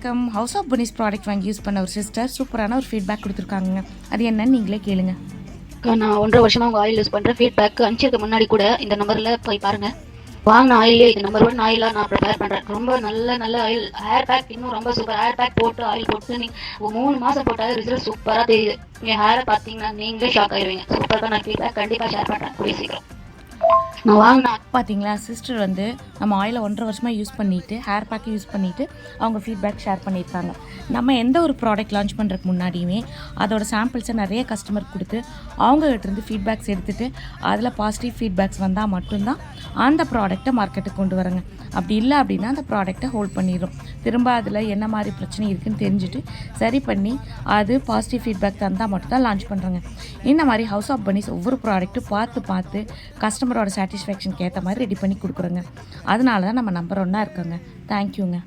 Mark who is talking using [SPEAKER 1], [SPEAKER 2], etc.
[SPEAKER 1] வணக்கம். House of பனீஸ் product வாங்கி use பண்ண ஒரு சிஸ்டர் சூப்பரான ஒரு ஃபீட்பேக் கொடுத்துருக்காங்க. அது என்னன்னு நீங்களே கேளுங்க.
[SPEAKER 2] நான் 1.5 வருஷமா உங்கள் ஆயில் யூஸ் பண்ணுறேன். ஃபீட்பேக் அனுப்பிச்சிருக்க முன்னாடி கூட இந்த நம்பரில் போய் பாருங்கள். வாங்கின ஆயிலே இது நம்பர் 1 ஆயிலாக நான் ப்ரிப்பேர் பண்ணுறேன். ரொம்ப நல்ல ஆயில். ஹேர் பேக் இன்னும் ரொம்ப சூப்பர். ஹேர் பேக் போட்டு ஆயில் போட்டு நீங்கள் 3 மாதம் போட்டால் ரிசல்ட் சூப்பராக தெரியுது. என் ஹேரை பார்த்தீங்கன்னா நீங்களே ஷாக் ஆயிடுவீங்க. சூப்பராக நான் ஃபீட்பேக் கண்டிப்பாக ஷேர் பண்ணுறேன் கூடிய சீக்கிரம். நான் வாங்கின
[SPEAKER 1] பார்த்தீங்களா, சிஸ்டர் வந்து நம்ம ஆயிலை 1.5 வருஷமாக யூஸ் பண்ணிவிட்டு ஹேர் பேக்கை யூஸ் பண்ணிவிட்டு அவங்க ஃபீட்பேக் ஷேர் பண்ணியிருக்காங்க. நம்ம எந்த ஒரு ப்ராடக்ட் லான்ச் பண்ணுறதுக்கு முன்னாடியுமே அதோட சாம்பிள்ஸை நிறைய கஸ்டமர் கொடுத்து அவங்ககிட்டருந்து ஃபீட்பேக்ஸ் எடுத்துகிட்டு அதில் பாசிட்டிவ் ஃபீட்பேக்ஸ் வந்தால் மட்டும்தான் அந்த ப்ராடக்ட்டை மார்க்கெட்டுக்கு கொண்டு வரங்க. அப்படி இல்லை அப்படின்னா அந்த ப்ராடக்ட்டை ஹோல்ட் பண்ணிடும். திரும்ப அதில் என்ன மாதிரி பிரச்சனை இருக்குதுன்னு தெரிஞ்சுட்டு சரி பண்ணி அது பாசிட்டிவ் ஃபீட்பேக் தந்தால் மட்டும்தான் லான்ச் பண்ணுறோங்க. இந்த மாதிரி ஹவுஸ் ஆஃப் பனீஸ் ஒவ்வொரு ப்ராடக்ட்டும் பார்த்து கஸ்டமரோட சாட்டிஸ்ஃபேக்ஷனுக்கு ஏற்ற மாதிரி ரெடி பண்ணி கொடுக்குறோங்க. அதனால தான் நம்ம நம்பர் 1 இருக்கோங்க. தேங்க்யூங்க.